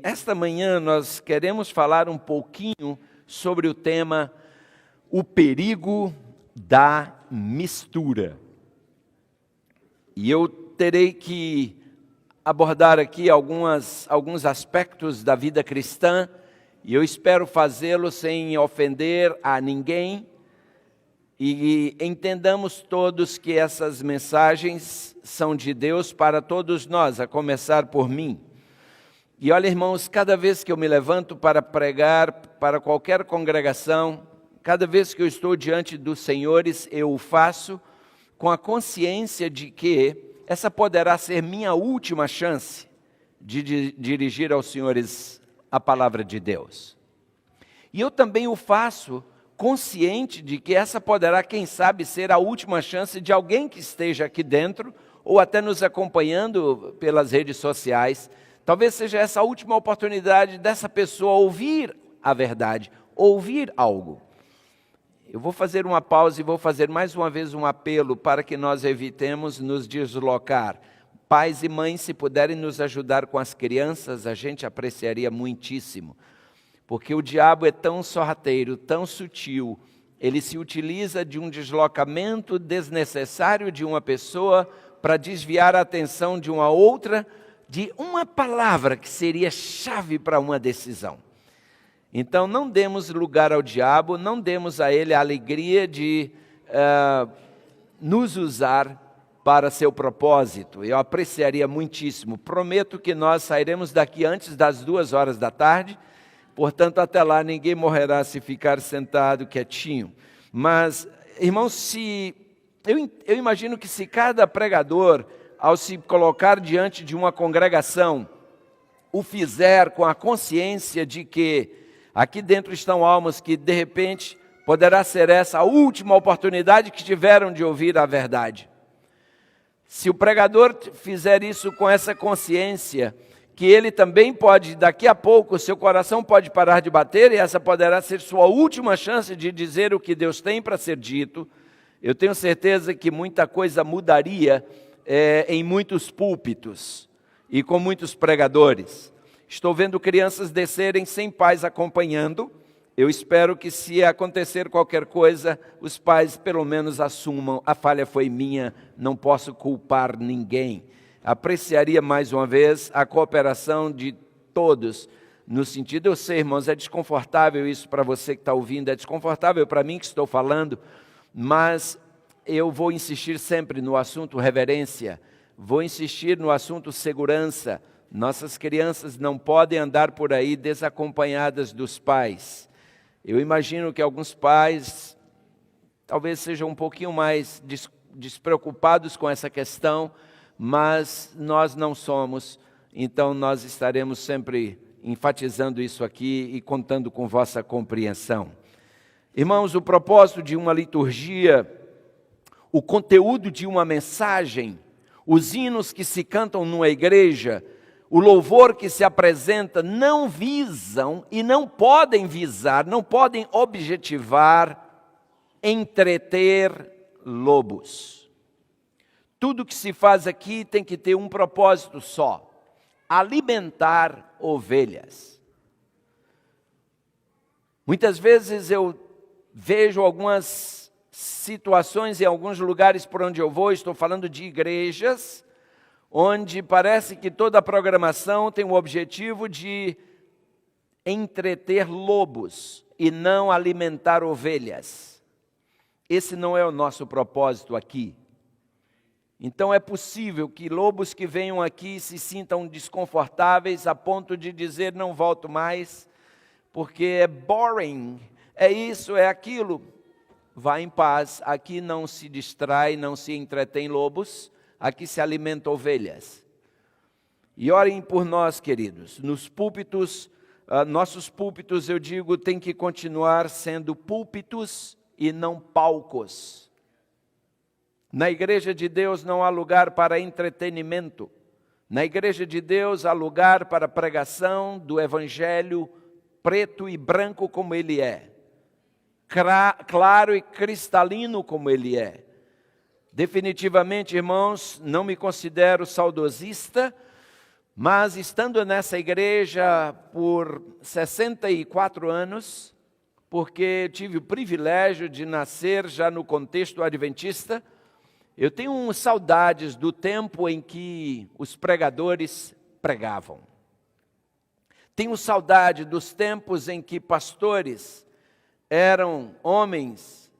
esta manhã nós queremos falar um pouquinho sobre o tema o perigo da mistura. E eu terei que abordar aqui alguns aspectos da vida cristã, e eu espero fazê-lo sem ofender a ninguém, e entendamos todos que essas mensagens são de Deus para todos nós, a começar por mim. E olha, irmãos, cada vez que eu me levanto para pregar para qualquer congregação, cada vez que eu estou diante dos senhores, eu o faço com a consciência de que essa poderá ser minha última chance de dirigir aos senhores a palavra de Deus. E eu também o faço consciente de que essa poderá, quem sabe, ser a última chance de alguém que esteja aqui dentro ou até nos acompanhando pelas redes sociais. Talvez seja essa a última oportunidade dessa pessoa ouvir a verdade, ouvir algo. Eu vou fazer uma pausa e vou fazer mais uma vez um apelo para que nós evitemos nos deslocar. Pais e mães, se puderem nos ajudar com as crianças, a gente apreciaria muitíssimo. Porque o diabo é tão sorrateiro, tão sutil, ele se utiliza de um deslocamento desnecessário de uma pessoa para desviar a atenção de uma outra, de uma palavra que seria chave para uma decisão. Então não demos lugar ao diabo, não demos a ele a alegria de nos usar para seu propósito. Eu apreciaria muitíssimo. Prometo que nós sairemos daqui antes das 2 horas da tarde, portanto até lá ninguém morrerá se ficar sentado quietinho. Mas, irmãos, eu imagino que se cada pregador, ao se colocar diante de uma congregação, o fizer com a consciência de que aqui dentro estão almas que, de repente, poderá ser essa a última oportunidade que tiveram de ouvir a verdade. Se o pregador fizer isso com essa consciência, que ele também pode, daqui a pouco, seu coração pode parar de bater, e essa poderá ser sua última chance de dizer o que Deus tem para ser dito, eu tenho certeza que muita coisa mudaria em muitos púlpitos e com muitos pregadores. Estou vendo crianças descerem sem pais acompanhando. Eu espero que, se acontecer qualquer coisa, os pais pelo menos assumam: a falha foi minha, não posso culpar ninguém. Apreciaria mais uma vez a cooperação de todos, no sentido, eu sei, irmãos, é desconfortável isso para você que está ouvindo, é desconfortável para mim que estou falando, mas eu vou insistir sempre no assunto reverência, vou insistir no assunto segurança. Nossas crianças não podem andar por aí desacompanhadas dos pais. Eu imagino que alguns pais talvez sejam um pouquinho mais despreocupados com essa questão, mas nós não somos, então nós estaremos sempre enfatizando isso aqui e contando com vossa compreensão. Irmãos, o propósito de uma liturgia, o conteúdo de uma mensagem, os hinos que se cantam numa igreja, o louvor que se apresenta, não visam e não podem visar, não podem objetivar, entreter lobos. Tudo que se faz aqui tem que ter um propósito só: alimentar ovelhas. Muitas vezes eu vejo algumas situações em alguns lugares por onde eu vou, estou falando de igrejas, onde parece que toda a programação tem o objetivo de entreter lobos e não alimentar ovelhas. Esse não é o nosso propósito aqui. Então é possível que lobos que venham aqui se sintam desconfortáveis a ponto de dizer: não volto mais, porque é boring, é isso, é aquilo. Vá em paz, aqui não se distrai, não se entretém lobos, aqui se alimenta ovelhas. E orem por nós, queridos. Nos púlpitos, nossos púlpitos, eu digo, tem que continuar sendo púlpitos e não palcos. Na igreja de Deus não há lugar para entretenimento. Na igreja de Deus há lugar para a pregação do evangelho preto e branco como ele é. Claro e cristalino como ele é. Definitivamente, irmãos, não me considero saudosista, Mas estando nessa igreja por 64 anos, porque tive o privilégio de nascer já no contexto adventista, eu tenho saudades do tempo em que os pregadores pregavam. Tenho saudade dos tempos em que pastores eram homens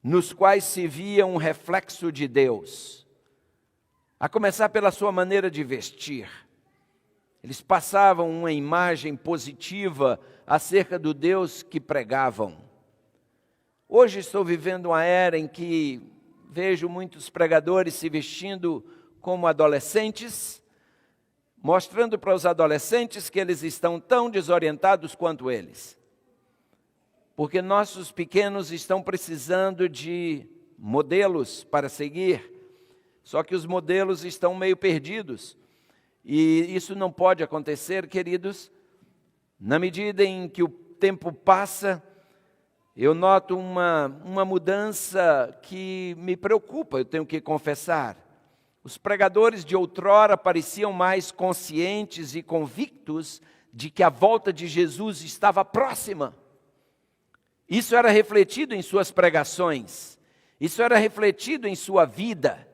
nos quais se via um reflexo de Deus. A começar pela sua maneira de vestir. Eles passavam uma imagem positiva acerca do Deus que pregavam. Hoje estou vivendo uma era em que vejo muitos pregadores se vestindo como adolescentes, mostrando para os adolescentes que eles estão tão desorientados quanto eles. Porque nossos pequenos estão precisando de modelos para seguir, só que os modelos estão meio perdidos. E isso não pode acontecer, queridos. Na medida em que o tempo passa, eu noto uma mudança que me preocupa, eu tenho que confessar. Os pregadores de outrora pareciam mais conscientes e convictos de que a volta de Jesus estava próxima. Isso era refletido em suas pregações, isso era refletido em sua vida.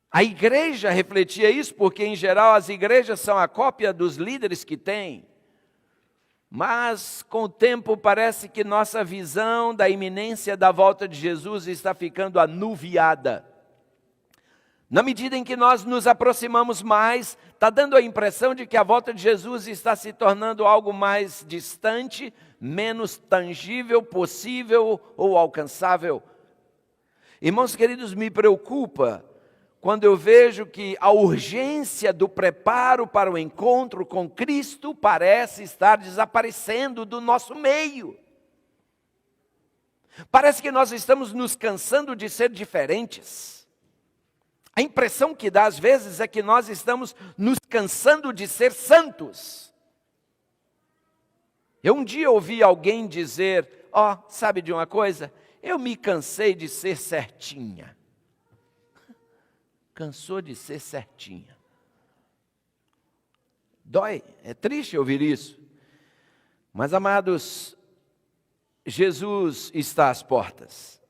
A igreja refletia isso, porque em geral as igrejas são a cópia dos líderes que têm. Mas com o tempo parece que nossa visão da iminência da volta de Jesus está ficando anuviada. Na medida em que nós nos aproximamos mais, está dando a impressão de que a volta de Jesus está se tornando algo mais distante, menos tangível, possível ou alcançável. Irmãos queridos, me preocupa quando eu vejo que a urgência do preparo para o encontro com Cristo parece estar desaparecendo do nosso meio. Parece que nós estamos nos cansando de ser diferentes. A impressão que dá às vezes é que nós estamos nos cansando de ser santos. Eu um dia ouvi alguém dizer, sabe de uma coisa? Eu me cansei de ser certinha. Cansou de ser certinha. Dói, é triste ouvir isso. Mas, amados, Jesus está às portas.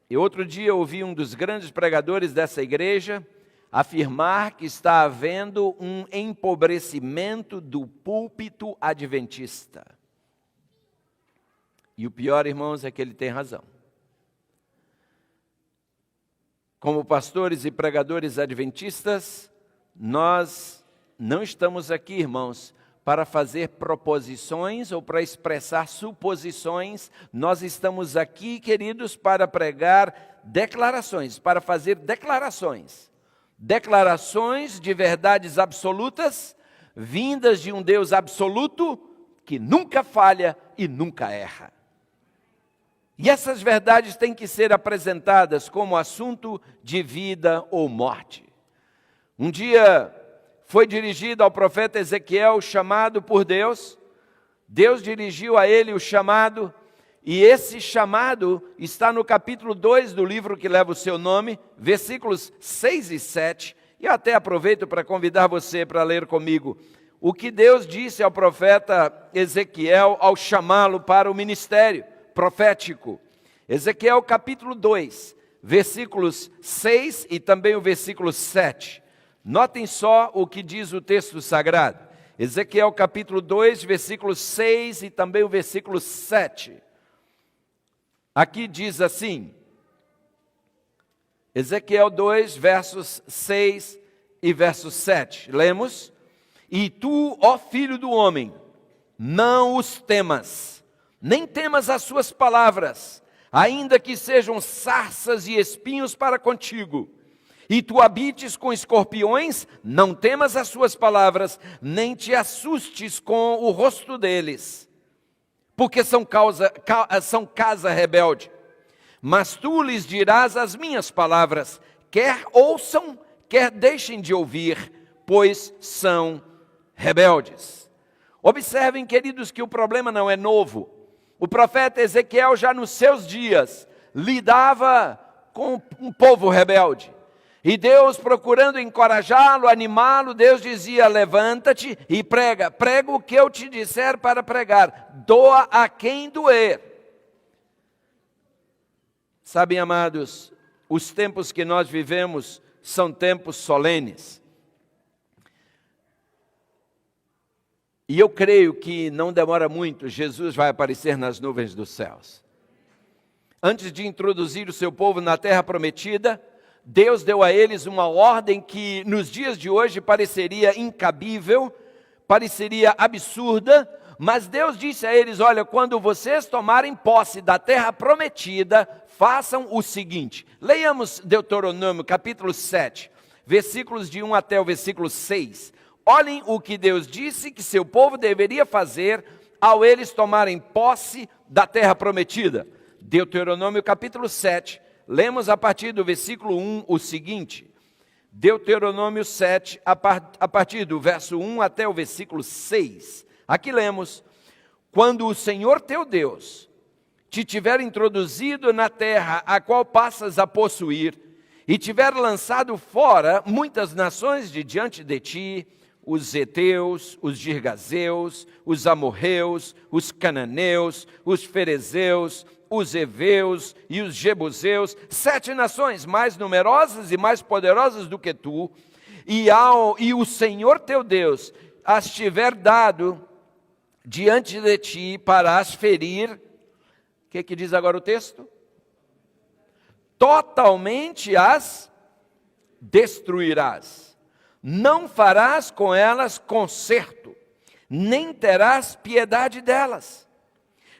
E outro dia ouvi um dos grandes pregadores dessa igreja afirmar que está havendo um empobrecimento do púlpito adventista. E o pior, irmãos, é que ele tem razão. Como pastores e pregadores adventistas, nós não estamos aqui, irmãos, para fazer proposições ou para expressar suposições. Nós estamos aqui, queridos, para pregar declarações, para fazer declarações. Declarações de verdades absolutas, vindas de um Deus absoluto, que nunca falha e nunca erra. E essas verdades têm que ser apresentadas como assunto de vida ou morte. Um dia foi dirigido ao profeta Ezequiel, chamado por Deus. Deus dirigiu a ele o chamado, e esse chamado está no capítulo 2 do livro que leva o seu nome, versículos 6 e 7. E eu até aproveito para convidar você para ler comigo o que Deus disse ao profeta Ezequiel ao chamá-lo para o ministério profético. Ezequiel capítulo 2, versículos 6 e também o versículo 7. Notem só o que diz o texto sagrado. Ezequiel capítulo 2, versículos 6 e também o versículo 7. Aqui diz assim, Ezequiel 2, versos 6 e verso 7. Lemos: E tu, ó filho do homem, não os temas, nem temas as suas palavras, ainda que sejam sarças e espinhos para contigo. E tu habites com escorpiões, não temas as suas palavras, nem te assustes com o rosto deles, porque são casa rebelde. Mas tu lhes dirás as minhas palavras, quer ouçam, quer deixem de ouvir, pois são rebeldes. Observem, queridos, que o problema não é novo. O profeta Ezequiel, já nos seus dias, lidava com um povo rebelde. E Deus, procurando encorajá-lo, animá-lo, Deus dizia: levanta-te e prega. Prega o que eu te disser para pregar. Doa a quem doer. Sabem, amados, os tempos que nós vivemos são tempos solenes. E eu creio que não demora muito, Jesus vai aparecer nas nuvens dos céus. Antes de introduzir o seu povo na terra prometida, Deus deu a eles uma ordem que nos dias de hoje pareceria incabível, pareceria absurda, mas Deus disse a eles: olha, quando vocês tomarem posse da terra prometida, façam o seguinte. Leiamos Deuteronômio capítulo 7, versículos de 1 até o versículo 6. Olhem o que Deus disse que seu povo deveria fazer ao eles tomarem posse da terra prometida. Deuteronômio capítulo 7, lemos a partir do versículo 1 o seguinte. Deuteronômio 7, a partir do verso 1 até o versículo 6. Aqui lemos: quando o Senhor teu Deus te tiver introduzido na terra a qual passas a possuir, e tiver lançado fora muitas nações de diante de ti, os heteus, os girgazeus, os amorreus, os cananeus, os ferezeus, os heveus e os jebuseus, 7 nações mais numerosas e mais poderosas do que tu, e o Senhor teu Deus as tiver dado diante de ti para as ferir. O que diz agora o texto? Totalmente as destruirás. Não farás com elas conserto, nem terás piedade delas,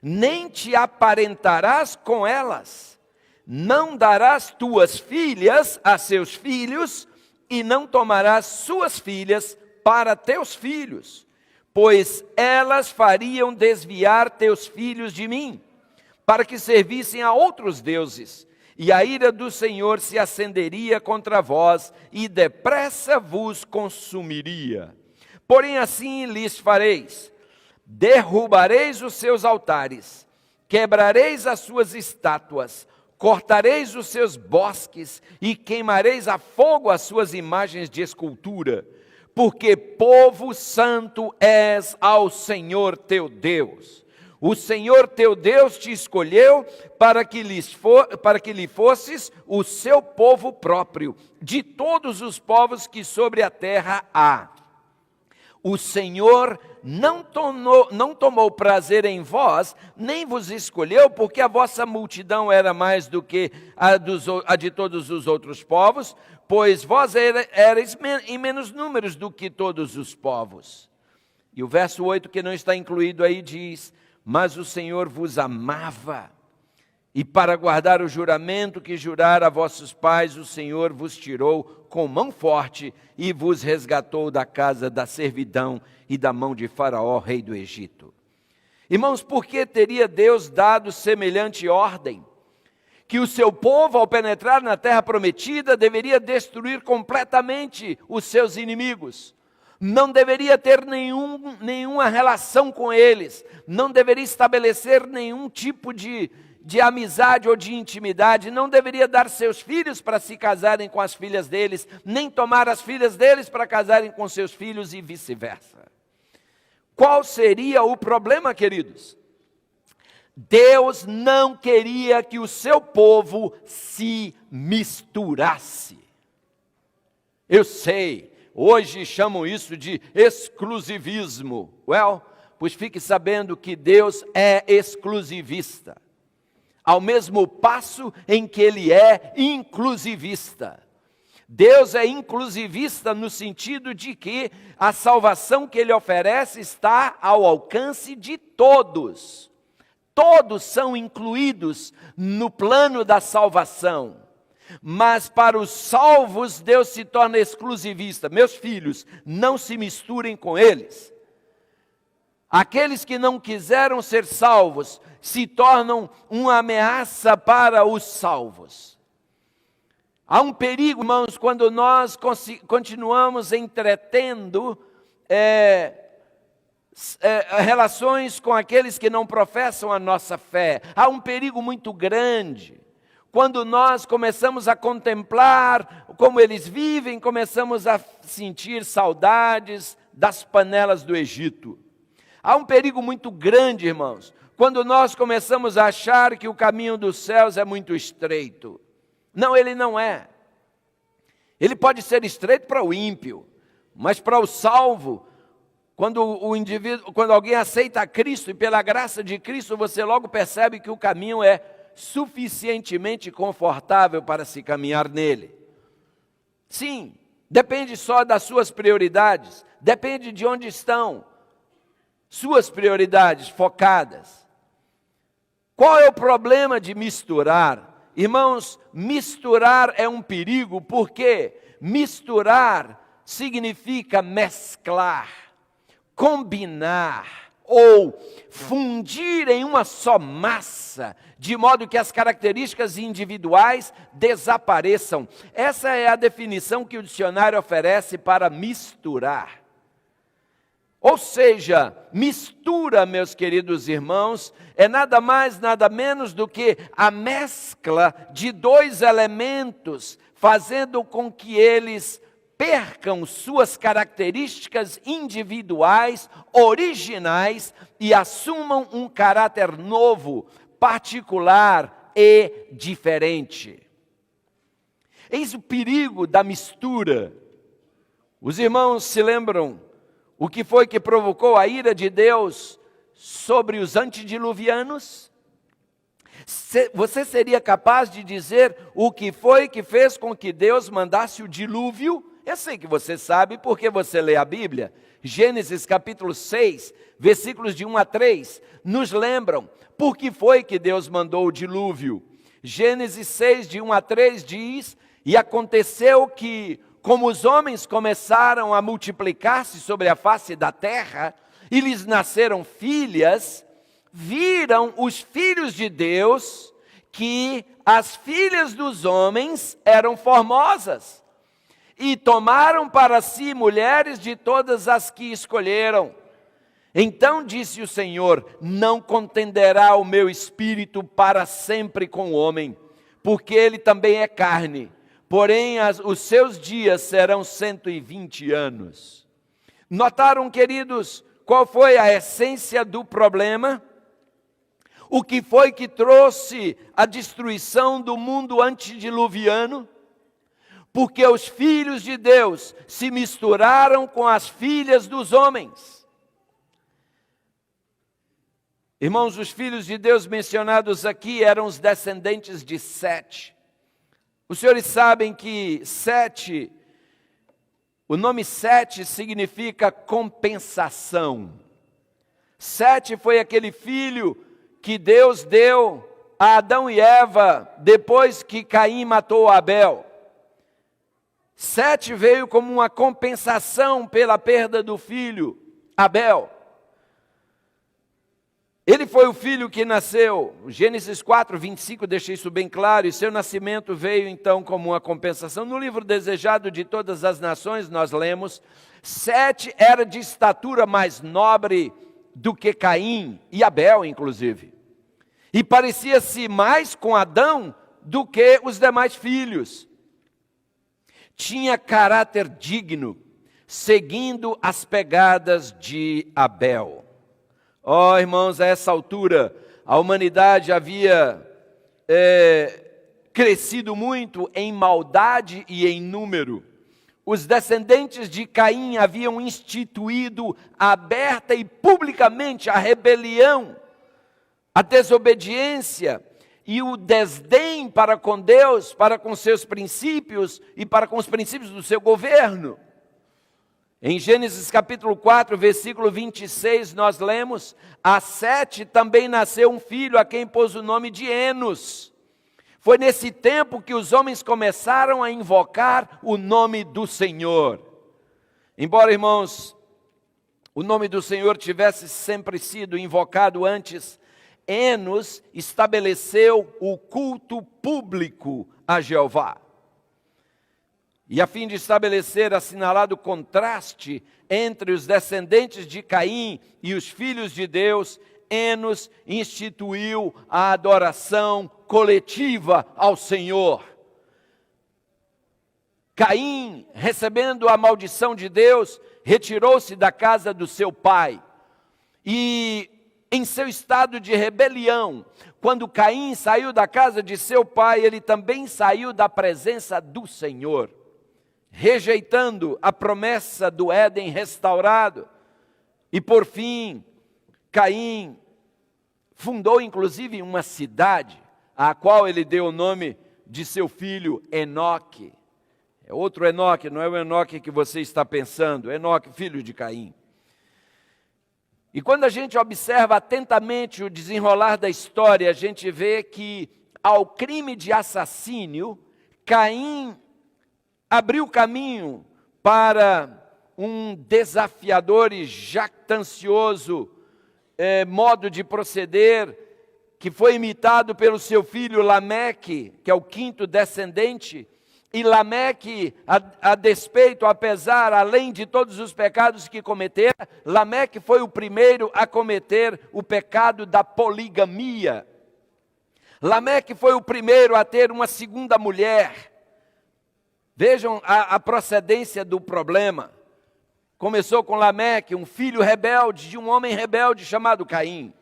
nem te aparentarás com elas. Não darás tuas filhas a seus filhos, e não tomarás suas filhas para teus filhos, pois elas fariam desviar teus filhos de mim, para que servissem a outros deuses. E a ira do Senhor se acenderia contra vós, e depressa vos consumiria. Porém assim lhes fareis: derrubareis os seus altares, quebrareis as suas estátuas, cortareis os seus bosques, e queimareis a fogo as suas imagens de escultura, porque povo santo és ao Senhor teu Deus. O Senhor teu Deus te escolheu para que lhe fosses o seu povo próprio, de todos os povos que sobre a terra há. O Senhor não tomou prazer em vós, nem vos escolheu, porque a vossa multidão era mais do que a de todos os outros povos, pois vós erais em menos números do que todos os povos. E o verso 8, que não está incluído aí, diz: mas o Senhor vos amava, e para guardar o juramento que jurara a vossos pais, o Senhor vos tirou com mão forte e vos resgatou da casa da servidão e da mão de Faraó, rei do Egito. Irmãos, por que teria Deus dado semelhante ordem? Que o seu povo, ao penetrar na terra prometida, deveria destruir completamente os seus inimigos. Não deveria ter nenhuma relação com eles, não deveria estabelecer nenhum tipo de amizade ou de intimidade, não deveria dar seus filhos para se casarem com as filhas deles, nem tomar as filhas deles para casarem com seus filhos e vice-versa. Qual seria o problema, queridos? Deus não queria que o seu povo se misturasse. Eu sei, hoje chamam isso de exclusivismo. Pois fique sabendo que Deus é exclusivista, ao mesmo passo em que Ele é inclusivista. Deus é inclusivista no sentido de que a salvação que Ele oferece está ao alcance de todos. Todos são incluídos no plano da salvação. Mas para os salvos, Deus se torna exclusivista. Meus filhos, não se misturem com eles. Aqueles que não quiseram ser salvos se tornam uma ameaça para os salvos. Há um perigo, irmãos, quando nós continuamos entretendo relações com aqueles que não professam a nossa fé. Há um perigo muito grande quando nós começamos a contemplar como eles vivem, começamos a sentir saudades das panelas do Egito. Há um perigo muito grande, irmãos, quando nós começamos a achar que o caminho dos céus é muito estreito. Não, ele não é. Ele pode ser estreito para o ímpio, mas para o salvo, quando alguém aceita a Cristo e pela graça de Cristo, você logo percebe que o caminho é suficientemente confortável para se caminhar nele. Sim, depende só das suas prioridades, depende de onde estão suas prioridades focadas. Qual é o problema de misturar? Irmãos, misturar é um perigo, porque misturar significa mesclar, combinar ou fundir em uma só massa, de modo que as características individuais desapareçam. Essa é a definição que o dicionário oferece para misturar. Ou seja, mistura, meus queridos irmãos, é nada mais, nada menos do que a mescla de dois elementos, fazendo com que eles percam suas características individuais, originais, e assumam um caráter novo, particular e diferente. Eis o perigo da mistura. Os irmãos se lembram o que foi que provocou a ira de Deus sobre os antediluvianos? Você seria capaz de dizer o que foi que fez com que Deus mandasse o dilúvio? Eu sei que você sabe porque você lê a Bíblia. Gênesis capítulo 6, versículos de 1 a 3, nos lembram por que foi que Deus mandou o dilúvio. Gênesis 6, de 1 a 3 diz: e aconteceu que, como os homens começaram a multiplicar-se sobre a face da terra, e lhes nasceram filhas, viram os filhos de Deus que as filhas dos homens eram formosas, e tomaram para si mulheres de todas as que escolheram. Então disse o Senhor: não contenderá o meu espírito para sempre com o homem, porque ele também é carne. Porém, os seus dias serão 120 anos. Notaram, queridos, qual foi a essência do problema? O que foi que trouxe a destruição do mundo antediluviano? Porque os filhos de Deus se misturaram com as filhas dos homens. Irmãos, os filhos de Deus mencionados aqui eram os descendentes de Sete. Os senhores sabem que Sete, o nome Sete significa compensação. Sete foi aquele filho que Deus deu a Adão e Eva depois que Caim matou Abel. Sete veio como uma compensação pela perda do filho Abel. Ele foi o filho que nasceu, Gênesis 4, 25 deixa isso bem claro, e seu nascimento veio então como uma compensação. No livro Desejado de Todas as Nações nós lemos: Sete era de estatura mais nobre do que Caim e Abel inclusive, e parecia-se mais com Adão do que os demais filhos. Tinha caráter digno, seguindo as pegadas de Abel. Oh, irmãos, a essa altura, a humanidade havia crescido muito em maldade e em número. Os descendentes de Caim haviam instituído aberta e publicamente a rebelião, a desobediência e o desdém para com Deus, para com seus princípios e para com os princípios do seu governo. Em Gênesis capítulo 4, versículo 26, nós lemos: a Sete também nasceu um filho, a quem pôs o nome de Enos. Foi nesse tempo que os homens começaram a invocar o nome do Senhor. Embora, irmãos, o nome do Senhor tivesse sempre sido invocado antes, Enos estabeleceu o culto público a Jeová. E a fim de estabelecer assinalado contraste entre os descendentes de Caim e os filhos de Deus, Enos instituiu a adoração coletiva ao Senhor. Caim, recebendo a maldição de Deus, retirou-se da casa do seu pai. E em seu estado de rebelião, quando Caim saiu da casa de seu pai, ele também saiu da presença do Senhor, rejeitando a promessa do Éden restaurado. E por fim, Caim fundou inclusive uma cidade, a qual ele deu o nome de seu filho Enoque. É outro Enoque, não é o Enoque que você está pensando, Enoque, filho de Caim. E quando a gente observa atentamente o desenrolar da história, a gente vê que ao crime de assassínio, Caim abriu caminho para um desafiador e jactancioso modo de proceder, que foi imitado pelo seu filho Lameque, que é o quinto descendente. E Lameque, a despeito, apesar, além de todos os pecados que cometera, Lameque foi o primeiro a cometer o pecado da poligamia. Lameque foi o primeiro a ter uma segunda mulher. Vejam a procedência do problema. Começou com Lameque, um filho rebelde de um homem rebelde chamado Caim.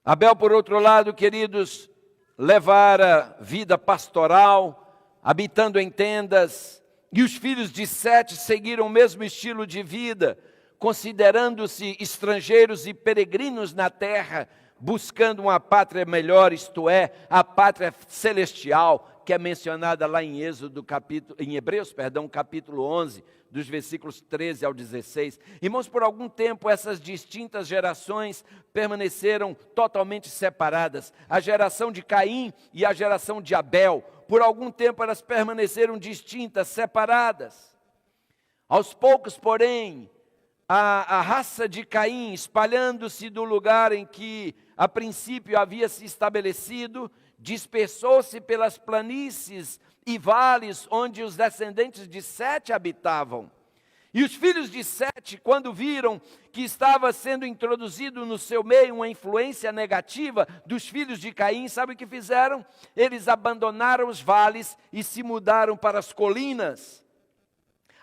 Abel, por outro lado, queridos, levara vida pastoral, habitando em tendas, e os filhos de Sete seguiram o mesmo estilo de vida, considerando-se estrangeiros e peregrinos na terra, buscando uma pátria melhor, isto é, a pátria celestial, que é mencionada lá em Hebreus, capítulo 11, dos versículos 13 ao 16. Irmãos, por algum tempo essas distintas gerações permaneceram totalmente separadas. A geração de Caim e a geração de Abel. Por algum tempo elas permaneceram distintas, separadas. Aos poucos, porém, a raça de Caim, espalhando-se do lugar em que a princípio havia se estabelecido, dispersou-se pelas planícies e vales onde os descendentes de Sete habitavam. E os filhos de Sete, quando viram que estava sendo introduzido no seu meio uma influência negativa dos filhos de Caim, sabe o que fizeram? Eles abandonaram os vales e se mudaram para as colinas,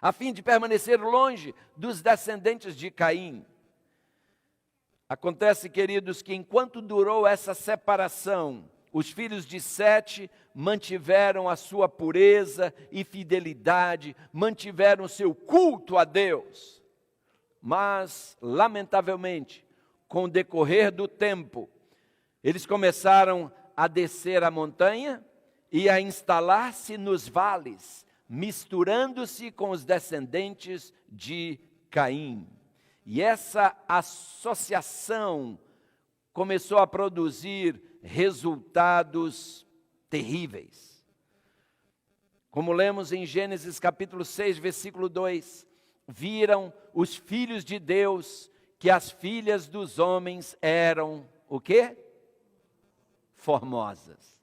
a fim de permanecer longe dos descendentes de Caim. Acontece, queridos, que enquanto durou essa separação, os filhos de Sete mantiveram a sua pureza e fidelidade, mantiveram o seu culto a Deus. Mas, lamentavelmente, com o decorrer do tempo, eles começaram a descer a montanha e a instalar-se nos vales, misturando-se com os descendentes de Caim. E essa associação começou a produzir resultados terríveis. Como lemos em Gênesis capítulo 6, versículo 2, viram os filhos de Deus que as filhas dos homens eram, o quê? Formosas.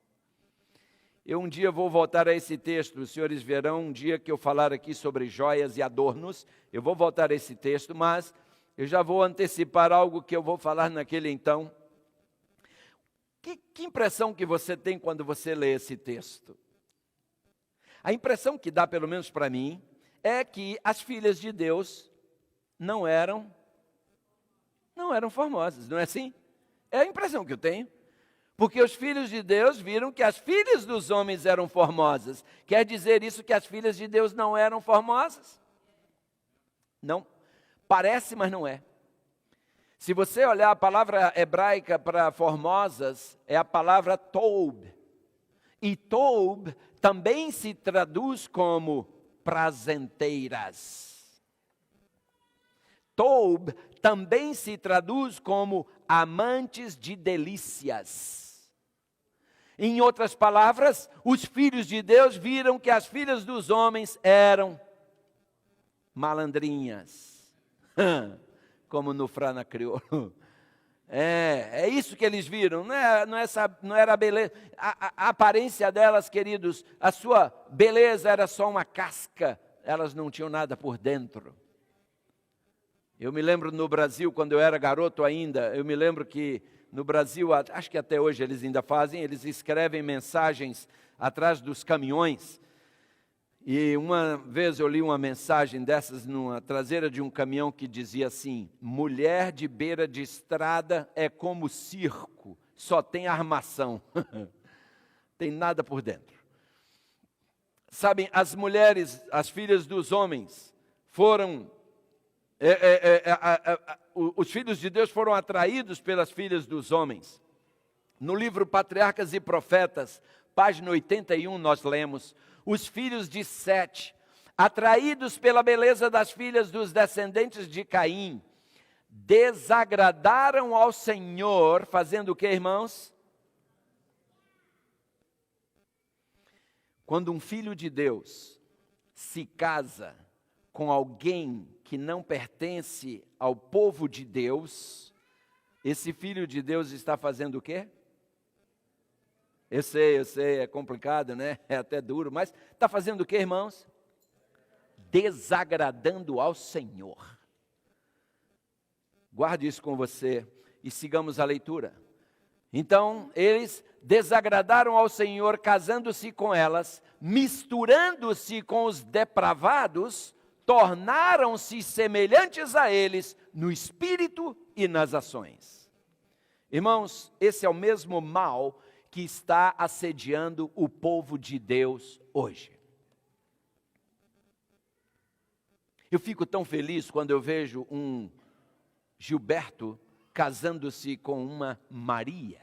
Eu um dia vou voltar a esse texto, os senhores verão um dia que eu falar aqui sobre joias e adornos, eu vou voltar a esse texto, mas eu já vou antecipar algo que eu vou falar naquele então. Que impressão que você tem quando você lê esse texto? A impressão que dá, pelo menos para mim, é que as filhas de Deus não eram formosas, não é assim? É a impressão que eu tenho. Porque os filhos de Deus viram que as filhas dos homens eram formosas. Quer dizer isso que as filhas de Deus não eram formosas? Não. Parece, mas não é. Se você olhar a palavra hebraica para formosas, é a palavra toub. E toub também se traduz como prazenteiras. Toub também se traduz como amantes de delícias. Em outras palavras, os filhos de Deus viram que as filhas dos homens eram malandrinhas. Como no Frana Crioulo. É isso que eles viram, não era a beleza, a aparência delas, queridos, a sua beleza era só uma casca, elas não tinham nada por dentro. Eu me lembro no Brasil, quando eu era garoto ainda, eu me lembro que no Brasil, acho que até hoje eles ainda fazem, eles escrevem mensagens atrás dos caminhões. E uma vez eu li uma mensagem dessas numa traseira de um caminhão que dizia assim: mulher de beira de estrada é como circo, só tem armação, tem nada por dentro. Sabem, as mulheres, as filhas dos homens, foram, os filhos de Deus foram atraídos pelas filhas dos homens. No livro Patriarcas e Profetas, página 81, nós lemos: os filhos de Sete, atraídos pela beleza das filhas dos descendentes de Caim, desagradaram ao Senhor, fazendo o que, irmãos? Quando um filho de Deus se casa com alguém que não pertence ao povo de Deus, esse filho de Deus está fazendo o quê? Eu sei, é complicado, né? É até duro, mas está fazendo o quê, irmãos? Desagradando ao Senhor. Guarde isso com você e sigamos a leitura. Então, eles desagradaram ao Senhor, casando-se com elas, misturando-se com os depravados, tornaram-se semelhantes a eles no espírito e nas ações. Irmãos, esse é o mesmo mal que está assediando o povo de Deus hoje. Eu fico tão feliz quando eu vejo um Gilberto casando-se com uma Maria.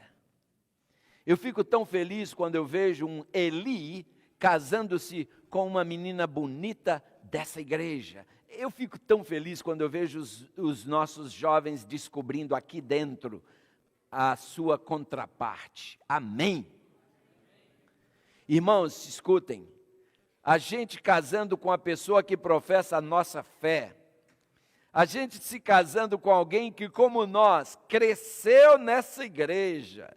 Eu fico tão feliz quando eu vejo um Eli casando-se com uma menina bonita dessa igreja. Eu fico tão feliz quando eu vejo os nossos jovens descobrindo aqui dentro a sua contraparte. Amém? Irmãos, escutem. A gente casando com a pessoa que professa a nossa fé, a gente se casando com alguém que, como nós, cresceu nessa igreja,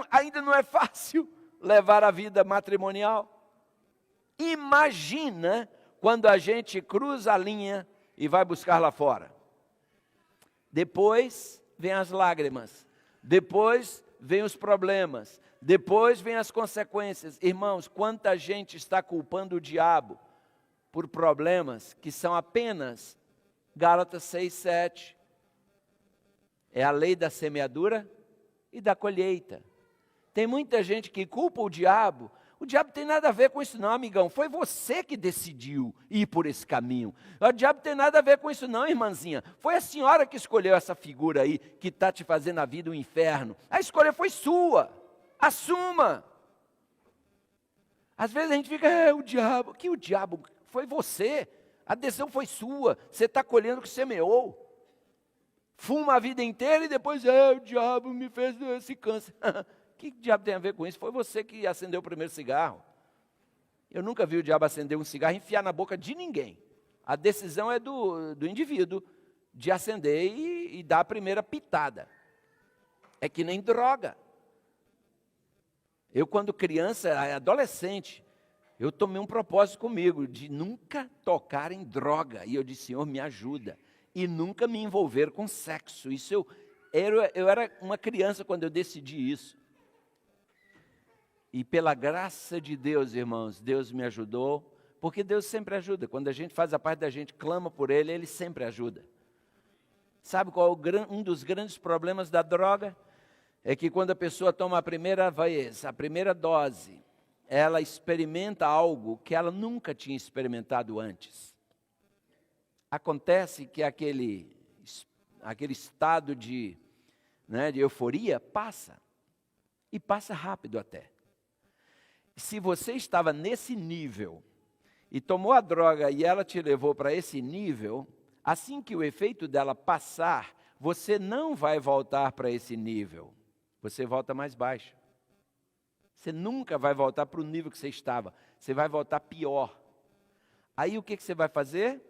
ainda não é fácil levar a vida matrimonial. Imagina quando a gente cruza a linha e vai buscar lá fora. Depois vem as lágrimas, depois vem os problemas, depois vem as consequências. Irmãos, quanta gente está culpando o diabo por problemas que são apenas Gálatas 6:7. É a lei da semeadura e da colheita. Tem muita gente que culpa o diabo. O diabo tem nada a ver com isso não, amigão. Foi você que decidiu ir por esse caminho. O diabo tem nada a ver com isso não, irmãzinha. Foi a senhora que escolheu essa figura aí, que está te fazendo a vida um inferno. A escolha foi sua. Assuma. Às vezes a gente fica, o diabo. Que o diabo? Foi você. A decisão foi sua. Você está colhendo o que semeou. Fuma a vida inteira e depois, o diabo me fez esse câncer. Que diabo tem a ver com isso? Foi você que acendeu o primeiro cigarro. Eu nunca vi o diabo acender um cigarro e enfiar na boca de ninguém. A decisão é do indivíduo de acender e dar a primeira pitada. É que nem droga. Eu, quando criança, adolescente, eu tomei um propósito comigo de nunca tocar em droga. E eu disse, Senhor, me ajuda. E nunca me envolver com sexo. Isso eu era uma criança quando eu decidi isso. E pela graça de Deus, irmãos, Deus me ajudou, porque Deus sempre ajuda. Quando a gente faz a parte da gente, clama por Ele, Ele sempre ajuda. Sabe qual é um dos grandes problemas da droga? É que quando a pessoa toma a primeira vez, a primeira dose, ela experimenta algo que ela nunca tinha experimentado antes. Acontece que aquele estado de euforia passa, e passa rápido até. Se você estava nesse nível e tomou a droga e ela te levou para esse nível, assim que o efeito dela passar, você não vai voltar para esse nível. Você volta mais baixo. Você nunca vai voltar para o nível que você estava. Você vai voltar pior. Aí o que você vai fazer?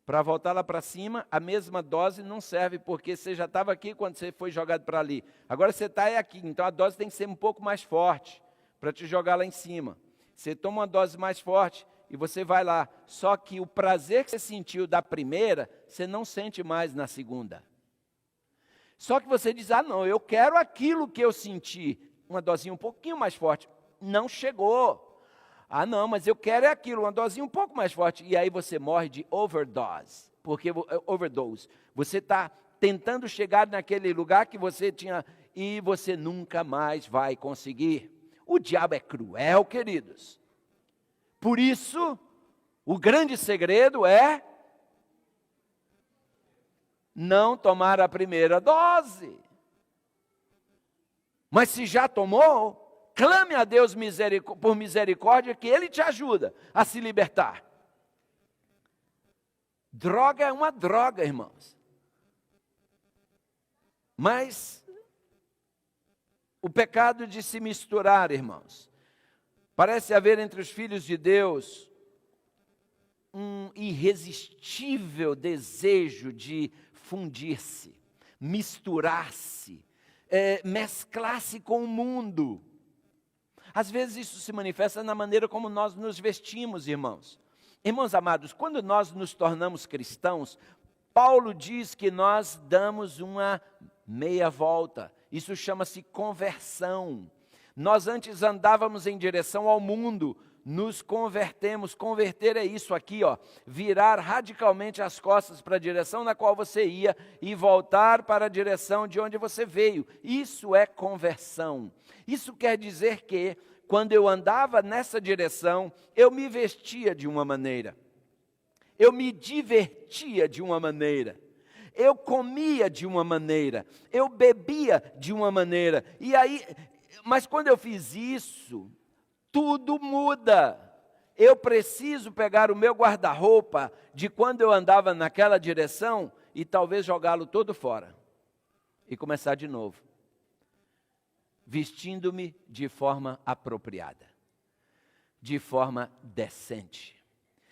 Para voltar lá para cima, a mesma dose não serve, porque você já estava aqui quando você foi jogado para ali. Agora você está aqui, então a dose tem que ser um pouco mais forte para te jogar lá em cima. Você toma uma dose mais forte e você vai lá. Só que o prazer que você sentiu da primeira, você não sente mais na segunda. Só que você diz, não, eu quero aquilo que eu senti. Uma dosinha um pouquinho mais forte. Não chegou. Não, mas eu quero aquilo, uma dosinha um pouco mais forte. E aí você morre de overdose. Overdose. Você está tentando chegar naquele lugar que você tinha e você nunca mais vai conseguir. O diabo é cruel, queridos. Por isso, o grande segredo é não tomar a primeira dose. Mas se já tomou, clame a Deus por misericórdia, que Ele te ajuda a se libertar. Droga é uma droga, irmãos. Mas o pecado de se misturar, irmãos, parece haver entre os filhos de Deus um irresistível desejo de fundir-se, misturar-se, mesclar-se com o mundo. Às vezes isso se manifesta na maneira como nós nos vestimos, irmãos. Irmãos amados, quando nós nos tornamos cristãos, Paulo diz que nós damos uma meia volta. Isso chama-se conversão. Nós antes andávamos em direção ao mundo, nos convertemos. Converter é isso aqui, virar radicalmente as costas para a direção na qual você ia e voltar para a direção de onde você veio. Isso é conversão. Isso quer dizer que, quando eu andava nessa direção, eu me vestia de uma maneira, eu me divertia de uma maneira, eu comia de uma maneira, eu bebia de uma maneira, mas quando eu fiz isso, tudo muda. Eu preciso pegar o meu guarda-roupa de quando eu andava naquela direção e talvez jogá-lo todo fora e começar de novo, vestindo-me de forma apropriada, de forma decente.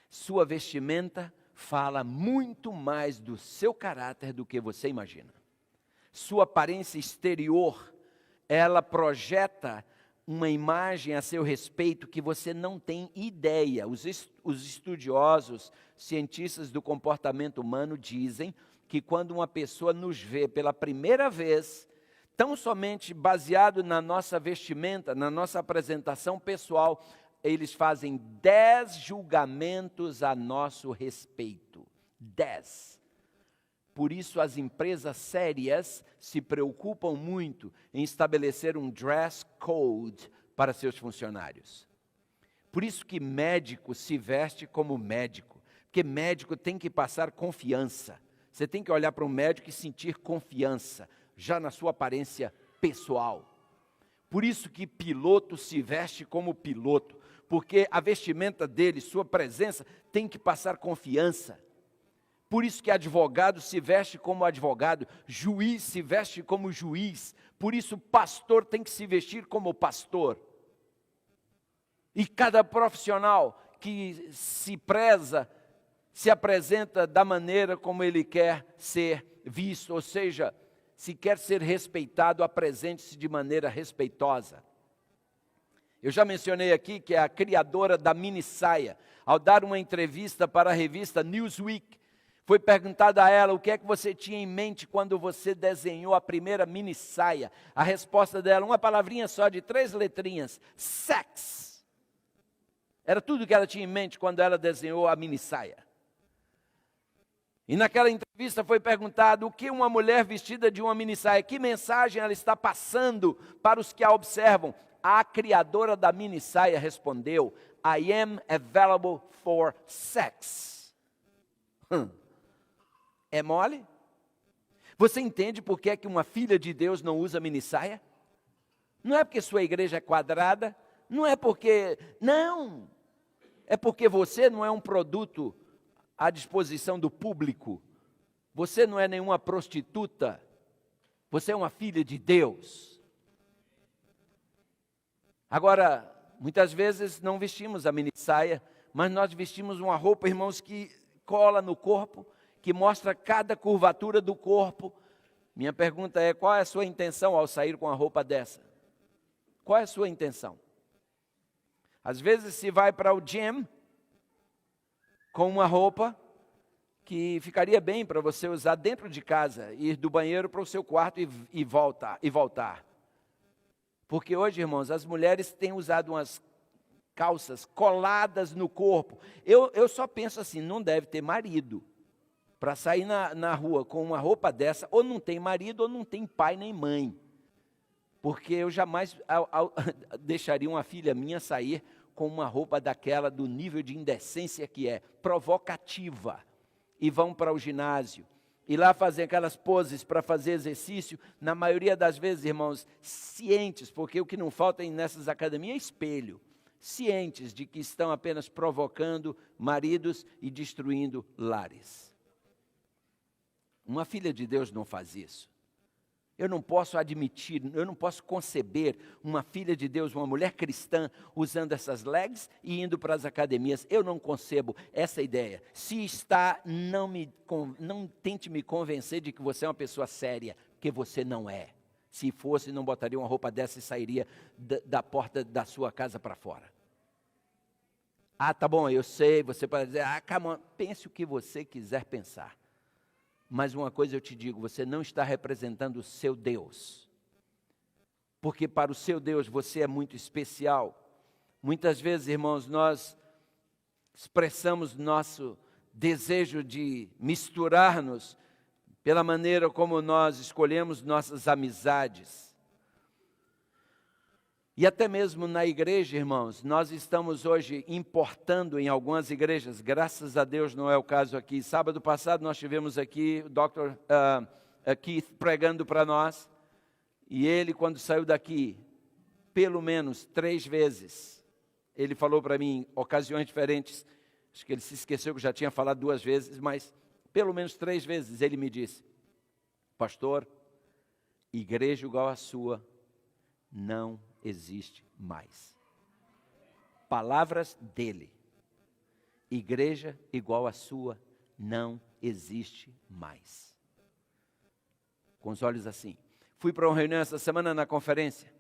Sua vestimenta fala muito mais do seu caráter do que você imagina. Sua aparência exterior, ela projeta uma imagem a seu respeito que você não tem ideia. Os estudiosos, cientistas do comportamento humano dizem que quando uma pessoa nos vê pela primeira vez, tão somente baseado na nossa vestimenta, na nossa apresentação pessoal, eles fazem 10 julgamentos a nosso respeito. 10. Por isso as empresas sérias se preocupam muito em estabelecer um dress code para seus funcionários. Por isso que médico se veste como médico, porque médico tem que passar confiança. Você tem que olhar para um médico e sentir confiança, já na sua aparência pessoal. Por isso que piloto se veste como piloto, porque a vestimenta dele, sua presença, tem que passar confiança. Por isso que advogado se veste como advogado, juiz se veste como juiz, por isso pastor tem que se vestir como pastor. E cada profissional que se preza, se apresenta da maneira como ele quer ser visto, ou seja, se quer ser respeitado, apresente-se de maneira respeitosa. Eu já mencionei aqui que a criadora da mini saia, ao dar uma entrevista para a revista Newsweek, foi perguntada a ela o que é que você tinha em mente quando você desenhou a primeira mini saia. A resposta dela, uma palavrinha só de 3 letrinhas, sex. Era tudo que ela tinha em mente quando ela desenhou a mini saia. E naquela entrevista foi perguntado o que uma mulher vestida de uma mini saia, que mensagem ela está passando para os que a observam. A criadora da mini saia respondeu, I am available for sex. É mole? Você entende por que é que uma filha de Deus não usa mini saia? Não é porque sua igreja é quadrada, não é porque... Não! É porque você não é um produto à disposição do público. Você não é nenhuma prostituta. Você é uma filha de Deus. Agora, muitas vezes não vestimos a mini saia, mas nós vestimos uma roupa, irmãos, que cola no corpo, que mostra cada curvatura do corpo. Minha pergunta é, qual é a sua intenção ao sair com uma roupa dessa? Qual é a sua intenção? Às vezes se vai para o gym, com uma roupa que ficaria bem para você usar dentro de casa, ir do banheiro para o seu quarto e voltar. Porque hoje, irmãos, as mulheres têm usado umas calças coladas no corpo. Eu só penso assim, não deve ter marido para sair na rua com uma roupa dessa, ou não tem marido, ou não tem pai nem mãe. Porque eu jamais deixaria uma filha minha sair com uma roupa daquela, do nível de indecência que é, provocativa. E vão para o ginásio, e lá fazem aquelas poses para fazer exercício, na maioria das vezes, irmãos, cientes, porque o que não falta nessas academias é espelho, cientes de que estão apenas provocando maridos e destruindo lares. Uma filha de Deus não faz isso. Eu não posso admitir, eu não posso conceber uma filha de Deus, uma mulher cristã, usando essas legs e indo para as academias. Eu não concebo essa ideia. Se está, não tente me convencer de que você é uma pessoa séria, porque você não é. Se fosse, não botaria uma roupa dessa e sairia da porta da sua casa para fora. Ah, tá bom, eu sei, você pode dizer, calma, pense o que você quiser pensar. Mas uma coisa eu te digo, você não está representando o seu Deus. Porque para o seu Deus você é muito especial. Muitas vezes, irmãos, nós expressamos nosso desejo de misturar-nos pela maneira como nós escolhemos nossas amizades. E até mesmo na igreja, irmãos, nós estamos hoje importando em algumas igrejas, graças a Deus não é o caso aqui. Sábado passado nós tivemos aqui o Dr. Keith pregando para nós, e ele, quando saiu daqui, pelo menos 3 vezes, ele falou para mim em ocasiões diferentes, acho que ele se esqueceu que eu já tinha falado 2 vezes, mas pelo menos 3 vezes ele me disse, pastor, igreja igual a sua não existe mais. Palavras dele. Igreja igual a sua não existe mais. Com os olhos assim. Fui para uma reunião essa semana na conferência.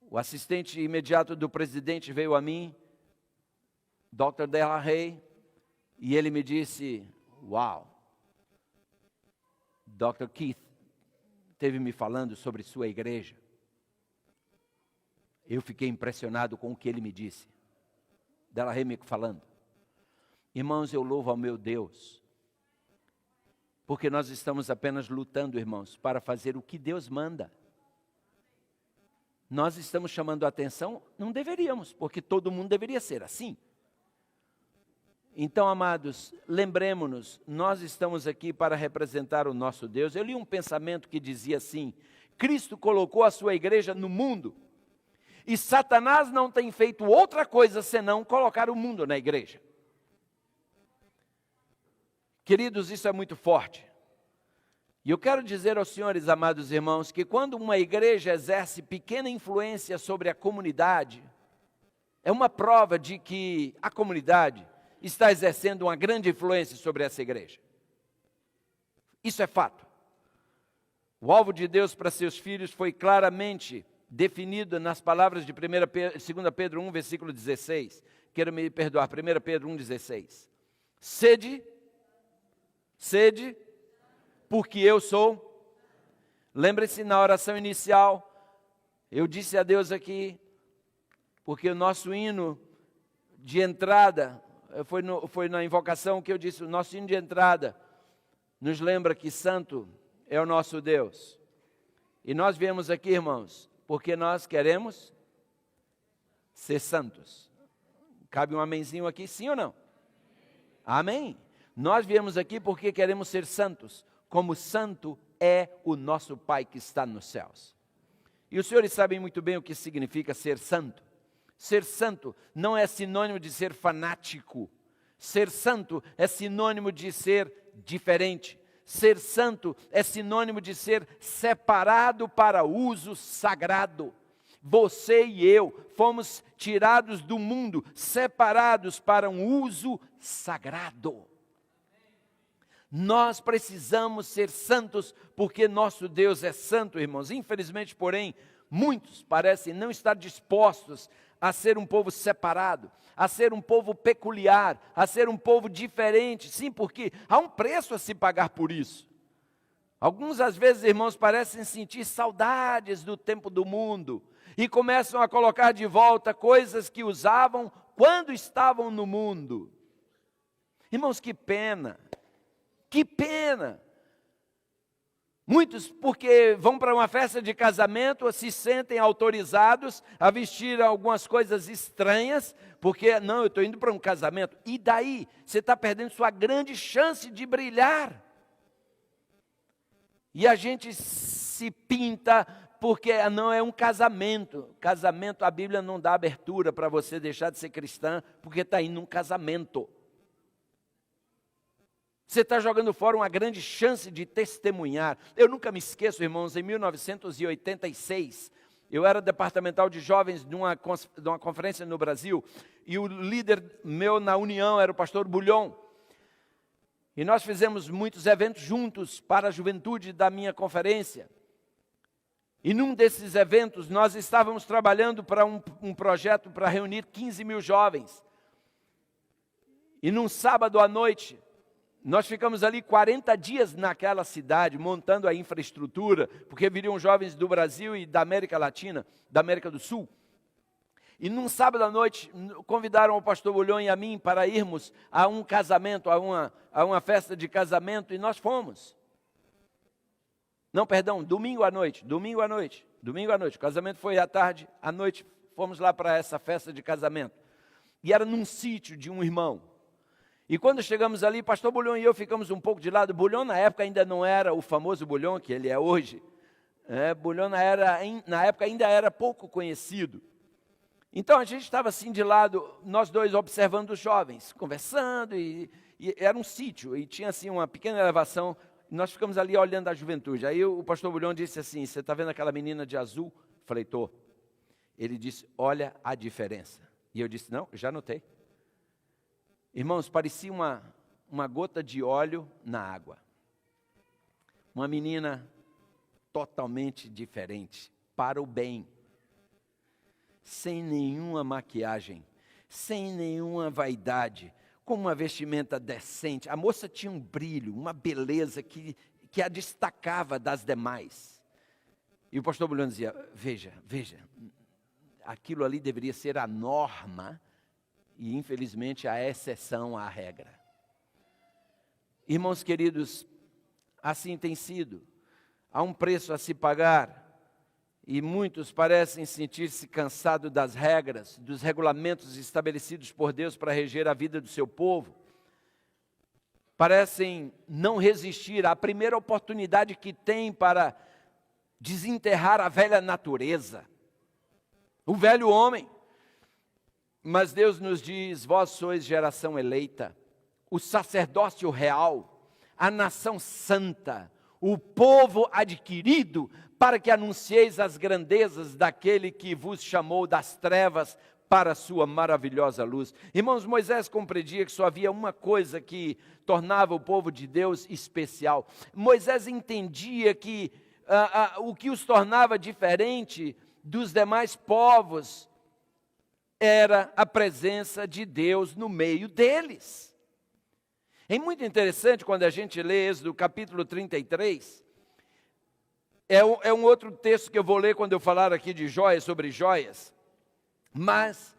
O assistente imediato do presidente veio a mim, Dr. Della Rey, e ele me disse, uau, Dr. Keith esteve me falando sobre sua igreja. Eu fiquei impressionado com o que ele me disse. Della Rey me falando. Irmãos, eu louvo ao meu Deus. Porque nós estamos apenas lutando, irmãos, para fazer o que Deus manda. Nós estamos chamando a atenção? Não deveríamos, porque todo mundo deveria ser assim. Então, amados, lembremos-nos, nós estamos aqui para representar o nosso Deus. Eu li um pensamento que dizia assim, Cristo colocou a sua igreja no mundo, e Satanás não tem feito outra coisa senão colocar o mundo na igreja. Queridos, isso é muito forte. E eu quero dizer aos senhores, amados irmãos, que quando uma igreja exerce pequena influência sobre a comunidade, é uma prova de que a comunidade está exercendo uma grande influência sobre essa igreja. Isso é fato. O alvo de Deus para seus filhos foi claramente definido nas palavras de 2 Pedro 1, versículo 16. Quero me perdoar, 1 Pedro 1, 16. Sede, porque eu sou. Lembre-se, na oração inicial, eu disse a Deus aqui, porque o nosso hino de entrada, foi na invocação que eu disse, o nosso hino de entrada nos lembra que santo é o nosso Deus. E nós viemos aqui, irmãos, porque nós queremos ser santos. Cabe um amenzinho aqui, sim ou não? Amém. Nós viemos aqui porque queremos ser santos, como santo é o nosso Pai que está nos céus. E os senhores sabem muito bem o que significa ser santo. Ser santo não é sinônimo de ser fanático. Ser santo é sinônimo de ser diferente. Ser santo é sinônimo de ser separado para uso sagrado. Você e eu fomos tirados do mundo, separados para um uso sagrado. Nós precisamos ser santos porque nosso Deus é santo, irmãos. Infelizmente, porém, muitos parecem não estar dispostos a ser um povo separado, a ser um povo peculiar, a ser um povo diferente. Sim, porque há um preço a se pagar por isso. Alguns, às vezes, irmãos, parecem sentir saudades do tempo do mundo e começam a colocar de volta coisas que usavam quando estavam no mundo. Irmãos, que pena, que pena. Muitos, porque vão para uma festa de casamento, se sentem autorizados a vestir algumas coisas estranhas, porque, não, eu estou indo para um casamento. E daí, você está perdendo sua grande chance de brilhar. E a gente se pinta, porque não é um casamento. Casamento, a Bíblia não dá abertura para você deixar de ser cristã, porque está indo num casamento. Você está jogando fora uma grande chance de testemunhar. Eu nunca me esqueço, irmãos, em 1986, eu era departamental de jovens de uma conferência no Brasil, e o líder meu na União era o pastor Bulhon. E nós fizemos muitos eventos juntos para a juventude da minha conferência. E num desses eventos, nós estávamos trabalhando para um projeto para reunir 15 mil jovens. E num sábado à noite, nós ficamos ali 40 dias naquela cidade, montando a infraestrutura, porque viriam jovens do Brasil e da América Latina, da América do Sul. E num sábado à noite, convidaram o pastor Bulhon e a mim para irmos a um casamento, a uma festa de casamento, e nós fomos. Não, perdão, domingo à noite. O casamento foi à tarde, à noite fomos lá para essa festa de casamento. E era num sítio de um irmão. E quando chegamos ali, pastor Bulhon e eu ficamos um pouco de lado. Bulhon na época ainda não era o famoso Bulhon que ele é hoje. Bulhon na época ainda era pouco conhecido. Então a gente estava assim de lado, nós dois observando os jovens, conversando, e era um sítio, e tinha assim uma pequena elevação, nós ficamos ali olhando a juventude. Aí o pastor Bulhon disse assim: você está vendo aquela menina de azul? Falei, tô. Ele disse, olha a diferença. E eu disse, não, já notei. Irmãos, parecia uma gota de óleo na água. Uma menina totalmente diferente, para o bem. Sem nenhuma maquiagem, sem nenhuma vaidade, com uma vestimenta decente. A moça tinha um brilho, uma beleza que a destacava das demais. E o pastor Bulhon dizia, veja, aquilo ali deveria ser a norma, e infelizmente a exceção à regra. Irmãos queridos, assim tem sido. Há um preço a se pagar, e muitos parecem sentir-se cansados das regras, dos regulamentos estabelecidos por Deus para reger a vida do seu povo. Parecem não resistir à primeira oportunidade que tem para desenterrar a velha natureza, o velho homem. Mas Deus nos diz, vós sois geração eleita, o sacerdócio real, a nação santa, o povo adquirido, para que anuncieis as grandezas daquele que vos chamou das trevas para a sua maravilhosa luz. Irmãos, Moisés compreendia que só havia uma coisa que tornava o povo de Deus especial. Moisés entendia que o que os tornava diferente dos demais povos era a presença de Deus no meio deles. É muito interessante quando a gente lê Êxodo capítulo 33, é um outro texto que eu vou ler quando eu falar aqui de joias, sobre joias, mas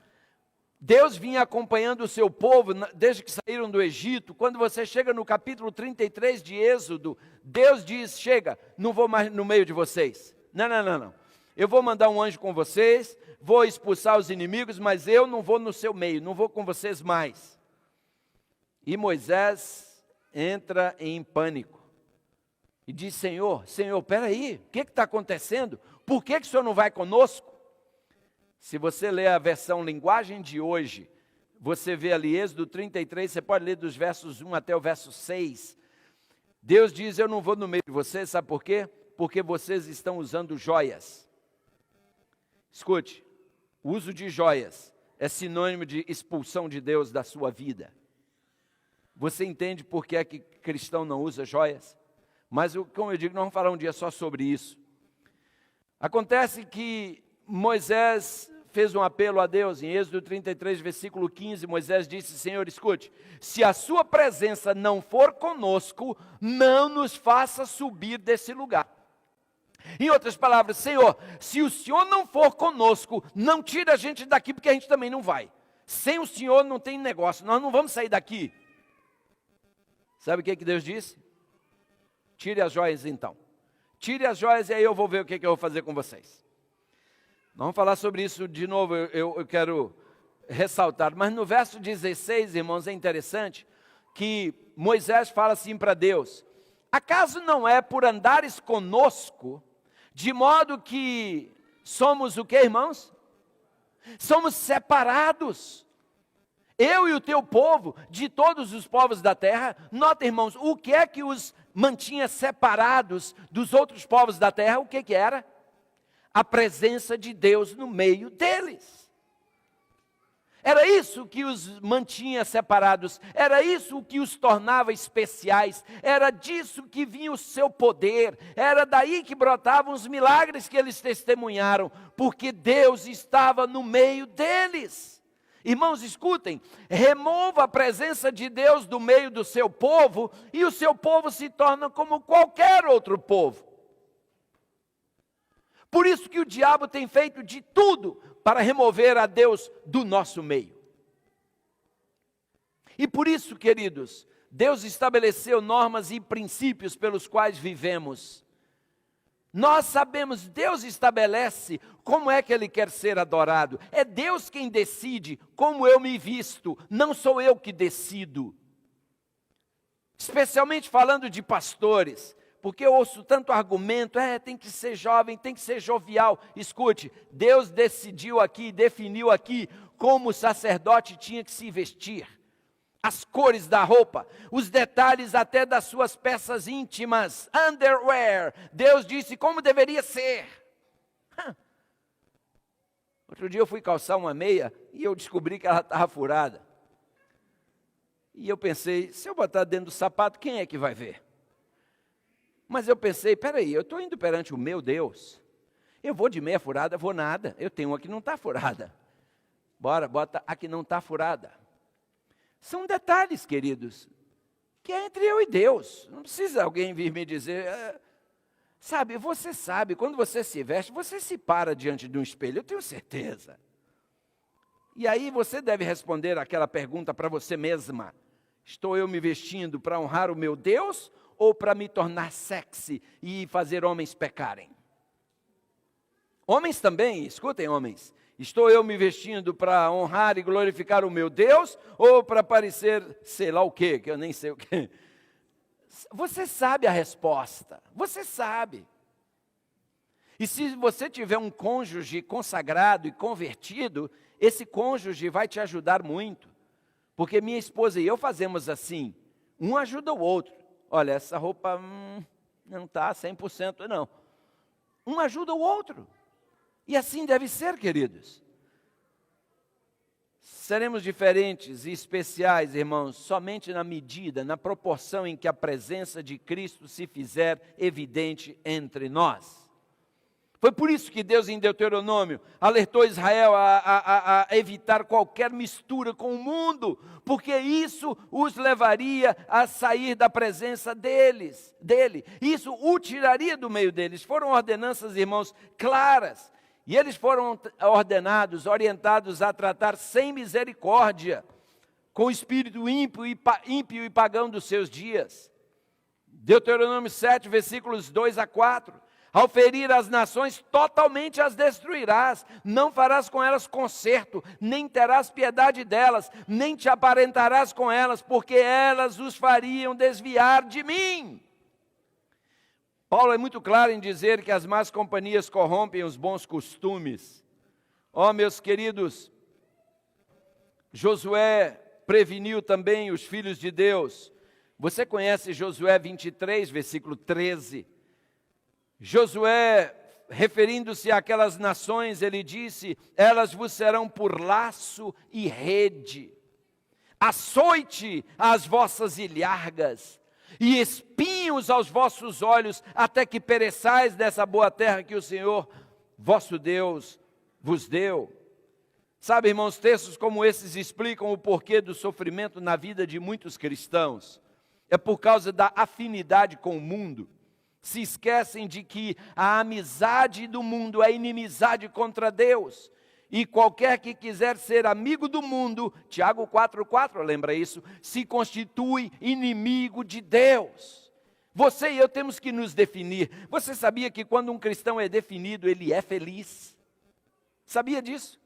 Deus vinha acompanhando o seu povo desde que saíram do Egito. Quando você chega no capítulo 33 de Êxodo, Deus diz, chega, não vou mais no meio de vocês, não. Eu vou mandar um anjo com vocês, vou expulsar os inimigos, mas eu não vou no seu meio, não vou com vocês mais. E Moisés entra em pânico e diz, Senhor, peraí, o que está acontecendo? Por que o Senhor não vai conosco? Se você ler a versão linguagem de hoje, você vê ali Êxodo 33, você pode ler dos versos 1 até o verso 6. Deus diz, eu não vou no meio de vocês, sabe por quê? Porque vocês estão usando joias. Escute, o uso de joias é sinônimo de expulsão de Deus da sua vida. Você entende por que é que cristão não usa joias? Mas, como eu digo, nós vamos falar um dia só sobre isso. Acontece que Moisés fez um apelo a Deus. Em Êxodo 33, versículo 15, Moisés disse: Senhor, escute, se a sua presença não for conosco, não nos faça subir desse lugar. Em outras palavras, Senhor, se o Senhor não for conosco, não tira a gente daqui, porque a gente também não vai. Sem o Senhor não tem negócio, nós não vamos sair daqui. Sabe o que Deus disse? Tire as joias então. Tire as joias e aí eu vou ver o que eu vou fazer com vocês. Nós vamos falar sobre isso de novo, eu quero ressaltar. Mas no verso 16, irmãos, é interessante que Moisés fala assim para Deus: acaso não é por andares conosco, de modo que somos o que, irmãos? Somos separados. Eu e o teu povo, de todos os povos da terra. Nota, irmãos, o que é que os mantinha separados dos outros povos da terra? O que era? A presença de Deus no meio deles. Era isso que os mantinha separados, era isso que os tornava especiais, era disso que vinha o seu poder, era daí que brotavam os milagres que eles testemunharam, porque Deus estava no meio deles. Irmãos, escutem, remova a presença de Deus do meio do seu povo, e o seu povo se torna como qualquer outro povo. Por isso que o diabo tem feito de tudo para remover a Deus do nosso meio. E por isso, queridos, Deus estabeleceu normas e princípios pelos quais vivemos. Nós sabemos, Deus estabelece como é que Ele quer ser adorado. É Deus quem decide como eu me visto, não sou eu que decido. Especialmente falando de pastores, porque eu ouço tanto argumento, tem que ser jovem, tem que ser jovial. Escute, Deus decidiu aqui, definiu aqui como o sacerdote tinha que se vestir. As cores da roupa, os detalhes até das suas peças íntimas, underwear. Deus disse como deveria ser. Outro dia eu fui calçar uma meia e eu descobri que ela estava furada. E eu pensei, se eu botar dentro do sapato, quem é que vai ver? Mas eu pensei, peraí, eu estou indo perante o meu Deus. Eu vou de meia furada, vou nada. Eu tenho uma que não está furada. Bota a que não está furada. São detalhes, queridos, que é entre eu e Deus. Não precisa alguém vir me dizer. Sabe, você sabe, quando você se veste, você se para diante de um espelho, eu tenho certeza. E aí você deve responder aquela pergunta para você mesma: estou eu me vestindo para honrar o meu Deus ou para me tornar sexy e fazer homens pecarem? Homens também, escutem, homens. Estou eu me vestindo para honrar e glorificar o meu Deus ou para parecer sei lá o quê, que eu nem sei o quê? Você sabe a resposta, você sabe. E se você tiver um cônjuge consagrado e convertido, esse cônjuge vai te ajudar muito. Porque minha esposa e eu fazemos assim, um ajuda o outro. Olha, essa roupa não está 100% não. Um ajuda o outro. E assim deve ser, queridos. Seremos diferentes e especiais, irmãos, somente na medida, na proporção em que a presença de Cristo se fizer evidente entre nós. Foi por isso que Deus, em Deuteronômio, alertou Israel a evitar qualquer mistura com o mundo, porque isso os levaria a sair da presença dele. Isso o tiraria do meio deles. Foram ordenanças, irmãos, claras. E eles foram ordenados, orientados a tratar sem misericórdia com o espírito ímpio e pagão dos seus dias. Deuteronômio 7, versículos 2 a 4. Ao ferir as nações, totalmente as destruirás. Não farás com elas conserto, nem terás piedade delas, nem te aparentarás com elas, porque elas os fariam desviar de mim. Paulo é muito claro em dizer que as más companhias corrompem os bons costumes. Meus queridos, Josué preveniu também os filhos de Deus. Você conhece Josué 23, versículo 13. Josué, referindo-se àquelas nações, ele disse: elas vos serão por laço e rede, açoite às vossas ilhargas, e espinhos aos vossos olhos, até que pereçais dessa boa terra que o Senhor, vosso Deus, vos deu. Sabe, irmãos, textos como esses explicam o porquê do sofrimento na vida de muitos cristãos. É por causa da afinidade com o mundo. Se esquecem de que a amizade do mundo é inimizade contra Deus. E qualquer que quiser ser amigo do mundo, Tiago 4,4 lembra isso, se constitui inimigo de Deus. Você e eu temos que nos definir. Você sabia que quando um cristão é definido, ele é feliz? Sabia disso?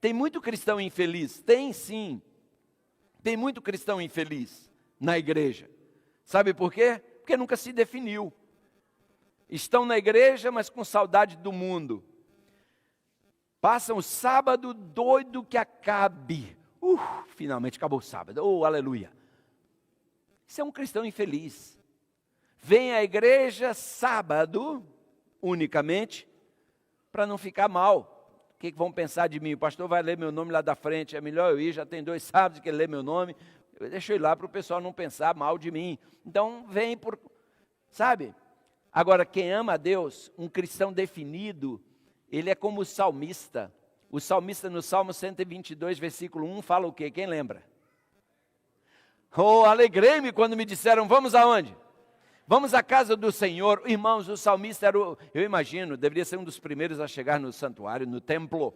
Tem muito cristão infeliz? Tem sim. Tem muito cristão infeliz na igreja. Sabe por quê? Porque nunca se definiu. Estão na igreja, mas com saudade do mundo. Passam o sábado doido que acabe. Finalmente acabou o sábado. Oh, aleluia. Isso é um cristão infeliz. Vem à igreja sábado, unicamente, para não ficar mal. O que vão pensar de mim? O pastor vai ler meu nome lá da frente. É melhor eu ir, já tem 2 sábados que ele lê meu nome. Deixa eu ir lá para o pessoal não pensar mal de mim. Então, vem por... Sabe? Agora, quem ama a Deus, um cristão definido, ele é como o salmista. O salmista no Salmo 122, versículo 1, fala o quê? Quem lembra? Oh, alegrei-me quando me disseram, vamos aonde? Vamos à casa do Senhor. Irmãos, o salmista era, eu imagino, deveria ser um dos primeiros a chegar no santuário, no templo.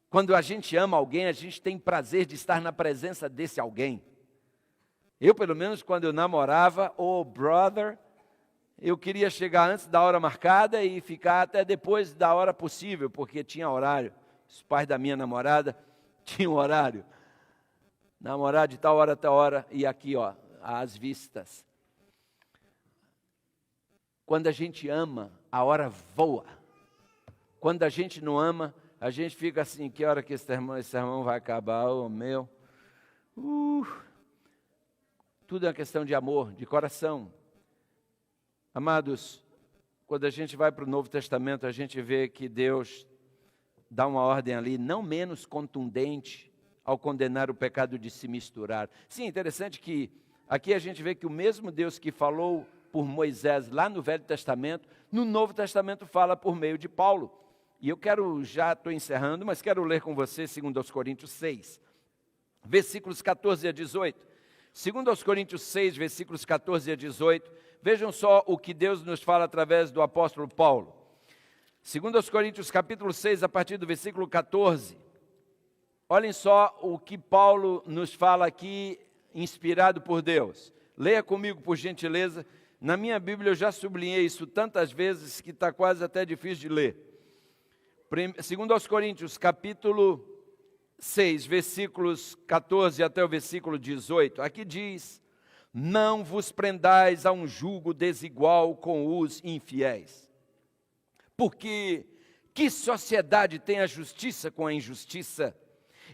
Quando a gente ama alguém, a gente tem prazer de estar na presença desse alguém. Eu, pelo menos, quando eu namorava, brother, eu queria chegar antes da hora marcada e ficar até depois da hora possível, porque tinha horário. Os pais da minha namorada tinham horário. Namorar de tal hora até hora, e aqui, às vistas. Quando a gente ama, a hora voa. Quando a gente não ama, a gente fica assim, que hora que esse sermão vai acabar? Oh, meu. Tudo é uma questão de amor, de coração. Amados, quando a gente vai para o Novo Testamento, a gente vê que Deus dá uma ordem ali, não menos contundente, ao condenar o pecado de se misturar. Sim, interessante que aqui a gente vê que o mesmo Deus que falou por Moisés lá no Velho Testamento, no Novo Testamento fala por meio de Paulo. E eu já estou encerrando, mas quero ler com você 2 Coríntios 6, versículos 14 a 18. 2 Coríntios 6, versículos 14 a 18, vejam só o que Deus nos fala através do apóstolo Paulo. 2 Coríntios capítulo 6, a partir do versículo 14. Olhem só o que Paulo nos fala aqui, inspirado por Deus. Leia comigo, por gentileza. Na minha Bíblia eu já sublinhei isso tantas vezes que está quase até difícil de ler. 2 Coríntios, capítulo 6, versículos 14 até o versículo 18. Aqui diz, não vos prendais a um jugo desigual com os infiéis. Porque que sociedade tem a justiça com a injustiça?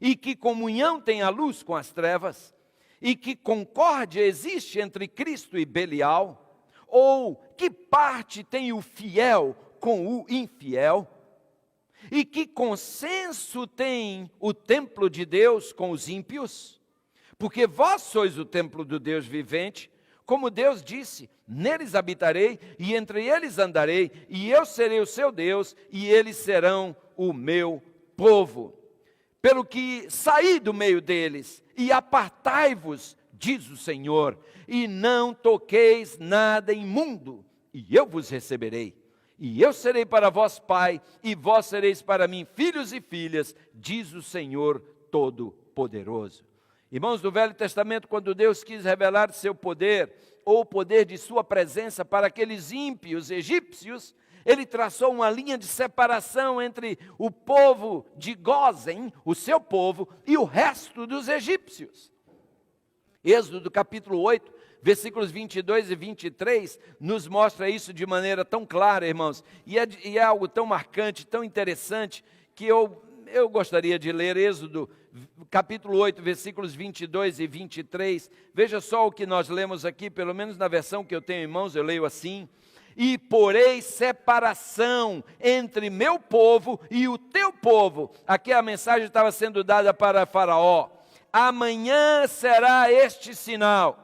E que comunhão tem a luz com as trevas? E que concórdia existe entre Cristo e Belial? Ou que parte tem o fiel com o infiel? E que consenso tem o templo de Deus com os ímpios? Porque vós sois o templo do Deus vivente, como Deus disse, neles habitarei e entre eles andarei, e eu serei o seu Deus e eles serão o meu povo. Pelo que saí do meio deles e apartai-vos, diz o Senhor, e não toqueis nada imundo, e eu vos receberei. E eu serei para vós pai, e vós sereis para mim filhos e filhas, diz o Senhor Todo-Poderoso. Irmãos, do Velho Testamento, quando Deus quis revelar seu poder, ou o poder de sua presença para aqueles ímpios egípcios, Ele traçou uma linha de separação entre o povo de Gósen, o seu povo, e o resto dos egípcios. Êxodo capítulo 8, versículos 22 e 23, nos mostra isso de maneira tão clara, irmãos. E é algo tão marcante, tão interessante, que eu gostaria de ler Êxodo capítulo 8, versículos 22 e 23. Veja só o que nós lemos aqui, pelo menos na versão que eu tenho em mãos, eu leio assim. E porei separação entre meu povo e o teu povo. Aqui a mensagem estava sendo dada para Faraó. Amanhã será este sinal.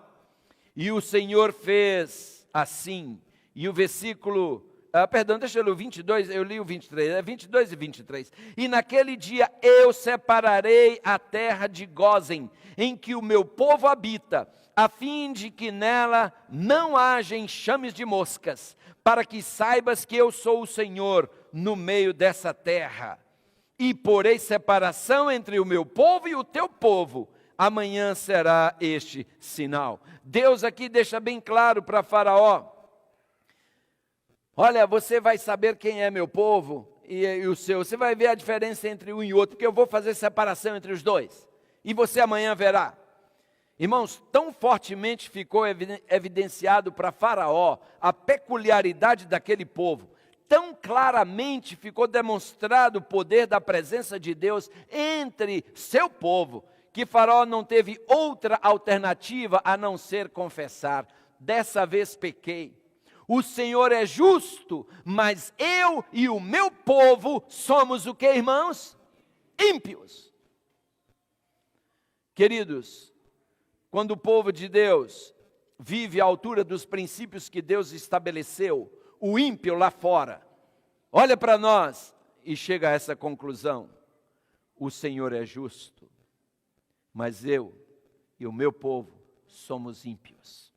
E o Senhor fez assim. E o versículo perdão, deixa eu ler o 22, eu li o 23, é 22 e 23. E naquele dia eu separarei a terra de Gósen, em que o meu povo habita, a fim de que nela não haja enxames de moscas, para que saibas que eu sou o Senhor no meio dessa terra. E porei separação entre o meu povo e o teu povo. Amanhã será este sinal. Deus aqui deixa bem claro para Faraó: olha, você vai saber quem é meu povo e o seu. Você vai ver a diferença entre um e outro, porque eu vou fazer separação entre os dois. E você amanhã verá. Irmãos, tão fortemente ficou evidenciado para Faraó a peculiaridade daquele povo. Tão claramente ficou demonstrado o poder da presença de Deus entre seu povo, que Faraó não teve outra alternativa a não ser confessar: dessa vez pequei. O Senhor é justo, mas eu e o meu povo somos o que, irmãos? Ímpios. Queridos, quando o povo de Deus vive à altura dos princípios que Deus estabeleceu, o ímpio lá fora olha para nós e chega a essa conclusão: o Senhor é justo, mas eu e o meu povo somos ímpios.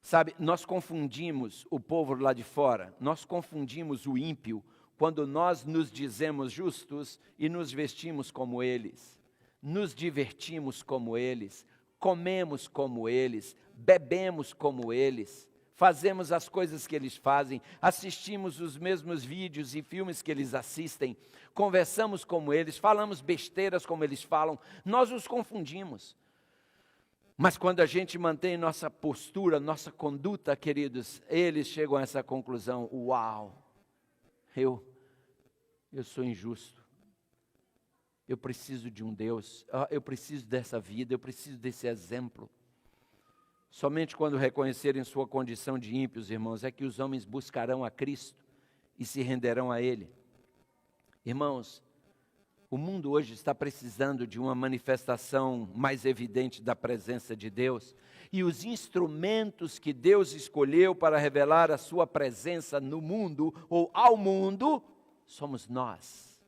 Sabe, nós confundimos o povo lá de fora, nós confundimos o ímpio quando nós nos dizemos justos e nos vestimos como eles, nos divertimos como eles, comemos como eles, bebemos como eles, fazemos as coisas que eles fazem, assistimos os mesmos vídeos e filmes que eles assistem, conversamos como eles, falamos besteiras como eles falam, nós os confundimos. Mas quando a gente mantém nossa postura, nossa conduta, queridos, eles chegam a essa conclusão: uau, eu sou injusto, eu preciso de um Deus, eu preciso dessa vida, eu preciso desse exemplo. Somente quando reconhecerem sua condição de ímpios, irmãos, é que os homens buscarão a Cristo e se renderão a Ele. Irmãos, o mundo hoje está precisando de uma manifestação mais evidente da presença de Deus. E os instrumentos que Deus escolheu para revelar a sua presença no mundo, ou ao mundo, somos nós.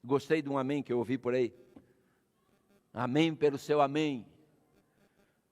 Gostei de um amém que eu ouvi por aí. Amém pelo seu amém.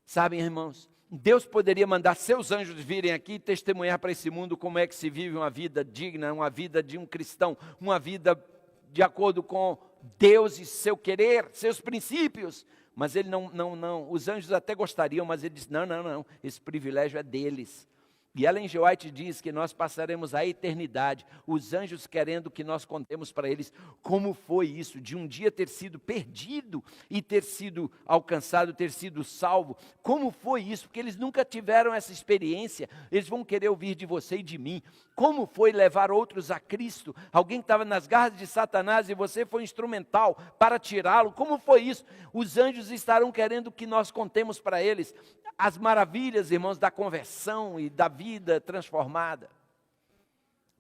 Sabem, irmãos, Deus poderia mandar seus anjos virem aqui e testemunhar para esse mundo como é que se vive uma vida digna, uma vida de um cristão, uma vida de acordo com Deus e seu querer, seus princípios. Mas ele não, os anjos até gostariam, mas ele disse: não, esse privilégio é deles. E Ellen G. White diz que nós passaremos a eternidade, os anjos querendo que nós contemos para eles como foi isso, de um dia ter sido perdido e ter sido alcançado, ter sido salvo. Como foi isso? Porque eles nunca tiveram essa experiência, eles vão querer ouvir de você e de mim. Como foi levar outros a Cristo? Alguém que estava nas garras de Satanás e você foi instrumental para tirá-lo. Como foi isso? Os anjos estarão querendo que nós contemos para eles as maravilhas, irmãos, da conversão e da vida transformada.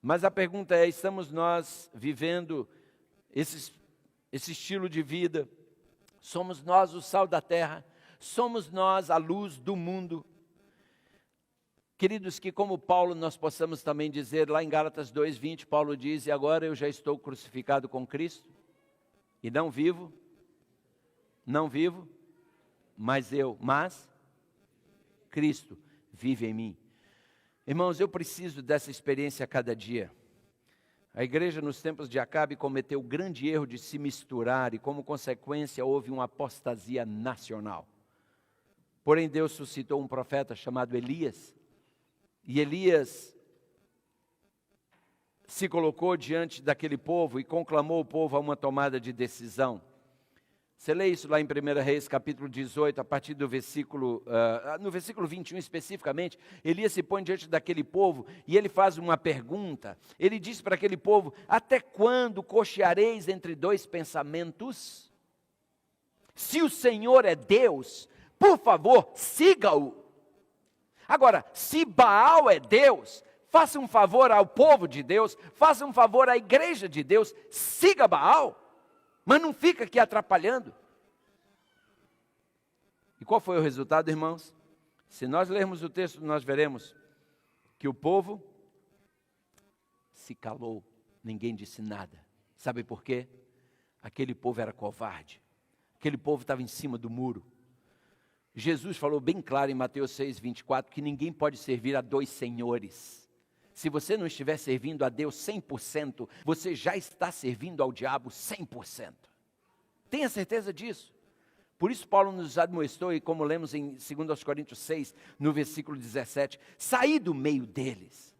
Mas a pergunta é: estamos nós vivendo esse estilo de vida? Somos nós o sal da terra? Somos nós a luz do mundo? Queridos, que como Paulo nós possamos também dizer, lá em Gálatas 2:20, Paulo diz: e agora eu já estou crucificado com Cristo, e não vivo, mas Cristo vive em mim. Irmãos, eu preciso dessa experiência a cada dia. A igreja nos tempos de Acabe cometeu o grande erro de se misturar e, como consequência, houve uma apostasia nacional. Porém, Deus suscitou um profeta chamado Elias, e Elias se colocou diante daquele povo e conclamou o povo a uma tomada de decisão. Você lê isso lá em 1 Reis, capítulo 18, a partir do versículo, no versículo 21 especificamente, Elias se põe diante daquele povo e ele faz uma pergunta. Ele diz para aquele povo: até quando cocheareis entre dois pensamentos? Se o Senhor é Deus, por favor, siga-o. Agora, se Baal é Deus, faça um favor ao povo de Deus, faça um favor à igreja de Deus, siga Baal. Mas não fica aqui atrapalhando. E qual foi o resultado, irmãos? Se nós lermos o texto, nós veremos que o povo se calou, ninguém disse nada. Sabe por quê? Aquele povo era covarde. Aquele povo estava em cima do muro. Jesus falou bem claro em Mateus 6:24 que ninguém pode servir a dois senhores. Se você não estiver servindo a Deus 100%, você já está servindo ao diabo 100%. Tenha certeza disso. Por isso Paulo nos admoestou, e como lemos em 2 Coríntios 6, no versículo 17, saí do meio deles.